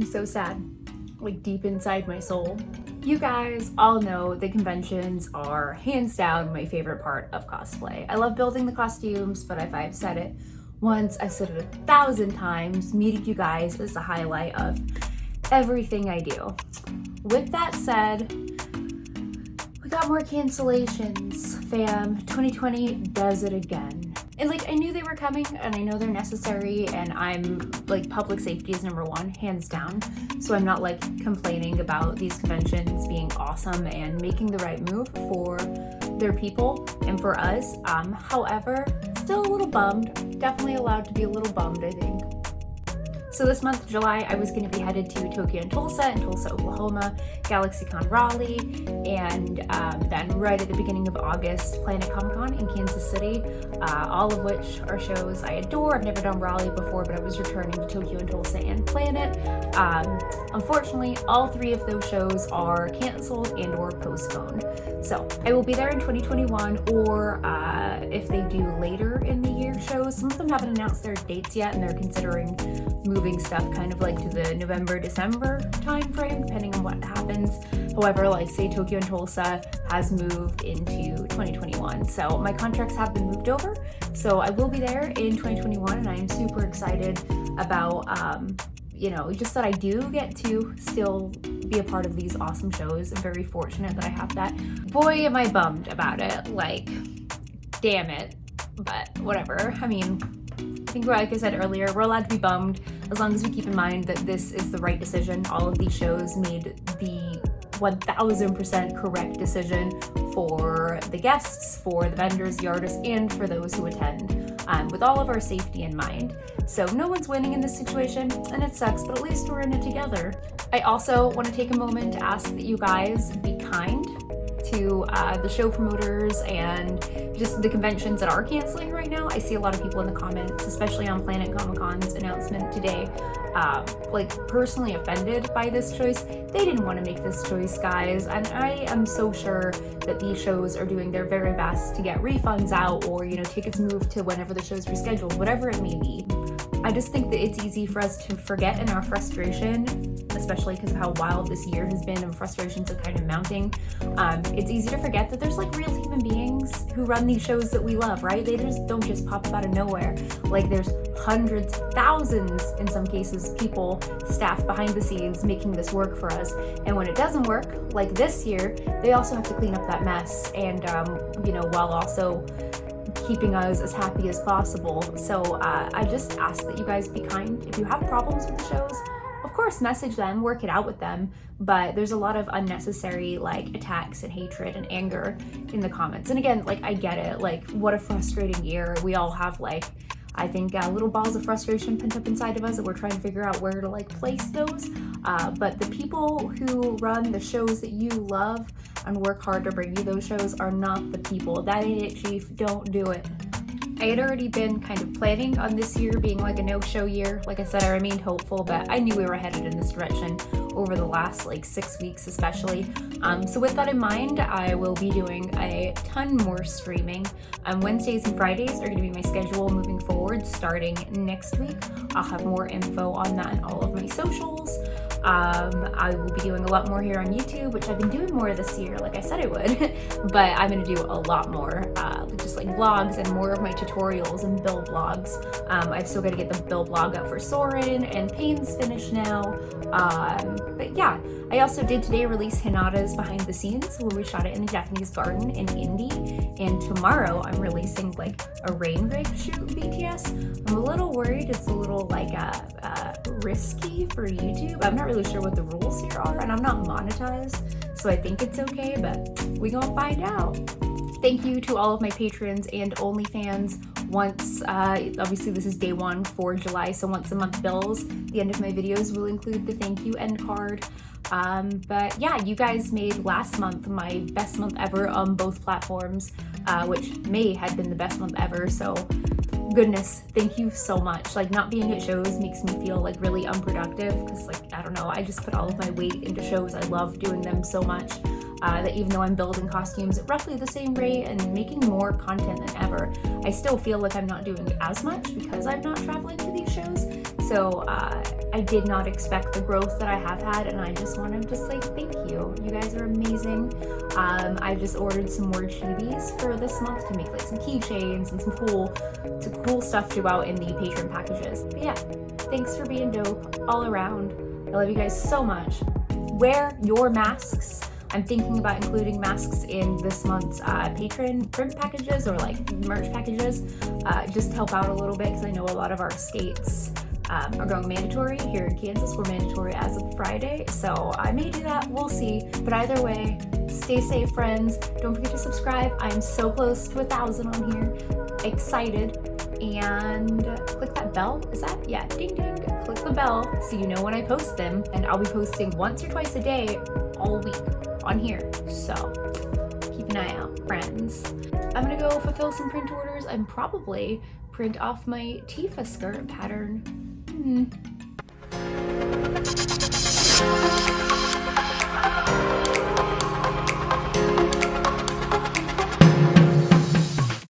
I'm so sad, like deep inside my soul. You guys all know the conventions are hands down my favorite part of cosplay. I love building the costumes, but if I've said it once, I've said it 1,000 times. Meeting you guys is the highlight of everything I do. With that said, we got more cancellations, fam. 2020 does it again. And like, I knew they were coming and I know they're necessary, and I'm like, public safety is number one, hands down. So I'm not like complaining about these conventions being awesome and making the right move for their people and for us. However, still a little bummed, definitely allowed to be a little bummed, I think. So this month, July, I was going to be headed to Tokyo and Tulsa, Oklahoma, GalaxyCon Raleigh, and then right at the beginning of August, Planet Comicon in Kansas City, all of which are shows I adore. I've never done Raleigh before, but I was returning to Tokyo and Tulsa and Planet. Unfortunately, all three of those shows are canceled and or postponed. So I will be there in 2021, or if they do later in the year shows. Some of them haven't announced their dates yet, and they're considering moving stuff kind of like to the November-December time frame, depending on what happens. However, like say Tokyo and Tulsa has moved into 2021. So my contracts have been moved over. So I will be there in 2021, and I am super excited about, just that I do get to still be a part of these awesome shows. I'm very fortunate that I have that. Boy, am I bummed about it. Like, damn it. But whatever. I mean, I think, like I said earlier, we're allowed to be bummed as long as we keep in mind that this is the right decision. All of these shows made the 1000% correct decision for the guests, for the vendors, the artists, and for those who attend, with all of our safety in mind. So no one's winning in this situation, and it sucks, but at least we're in it together. I also want to take a moment to ask that you guys be kind to the show promoters and just the conventions that are canceling right now. I see a lot of people in the comments, especially on Planet Comicon's announcement today, like personally offended by this choice. They didn't want to make this choice, guys, and I am so sure that these shows are doing their very best to get refunds out, or tickets moved to whenever the show's rescheduled, whatever it may be. I just think that it's easy for us to forget in our frustration, especially because of how wild this year has been and frustrations are kind of mounting. It's easy to forget that there's like real human beings who run these shows that we love, right? They don't just pop up out of nowhere. Like there's hundreds, thousands in some cases, people, staff behind the scenes making this work for us. And when it doesn't work, like this year, they also have to clean up that mess and, while also keeping us as happy as possible. So I just ask that you guys be kind. If you have problems with the shows, of course, message them, work it out with them, but there's a lot of unnecessary like attacks and hatred and anger in the comments. And again, like I get it, like what a frustrating year. We all have like, I think little balls of frustration pent up inside of us that we're trying to figure out where to like place those. But the people who run the shows that you love and work hard to bring you those shows are not the people. That ain't it, Chief. Don't do it. I had already been kind of planning on this year being like a no-show year. Like I said, I remained hopeful, but I knew we were headed in this direction over the last like 6 weeks especially. So with that in mind, I will be doing a ton more streaming. Wednesdays and Fridays are going to be my schedule moving forward starting next week. I'll have more info on that in all of my socials. I will be doing a lot more here on YouTube, which I've been doing more this year, like I said I would, but I'm going to do a lot more, just like vlogs and more of my tutorials and build vlogs. I've still got to get the build vlog up for Soren, and Pain's finished now. But yeah, I also did today release Hinata's behind the scenes, where we shot it in a Japanese garden in Indy, and tomorrow I'm releasing like a rain rig shoot BTS. I'm a little worried it's a little like risky for YouTube. I'm not really sure what the rules here are, and I'm not monetized, so I think it's okay, but we gonna find out. Thank you to all of my patrons and OnlyFans. Once, obviously this is day one for July, so once a month bills, the end of my videos will include the thank you end card. But yeah, you guys made last month my best month ever on both platforms, which May had been the best month ever, so goodness, thank you so much. Like, not being at shows makes me feel like really unproductive, because like, I don't know, I just put all of my weight into shows. I love doing them so much. That even though I'm building costumes at roughly the same rate and making more content than ever, I still feel like I'm not doing as much because I'm not traveling to these shows. So I did not expect the growth that I have had, and I just want to say thank you. You guys are amazing. I just ordered some more chibis for this month to make like some keychains and some cool stuff to go out in the patron packages. But yeah, thanks for being dope all around. I love you guys so much. Wear your masks. I'm thinking about including masks in this month's patron print packages or like merch packages, just to help out a little bit, because I know a lot of our states are going mandatory. Here in Kansas, we're mandatory as of Friday, so I may do that, we'll see. But either way, stay safe, friends. Don't forget to subscribe. I'm so close to 1,000 on here. Excited. And click that bell. Is that? Yeah, ding ding. Click the bell so you know when I post them. And I'll be posting once or twice a day all week on here. So keep an eye out, friends. I'm gonna go fulfill some print orders and probably print off my Tifa skirt pattern.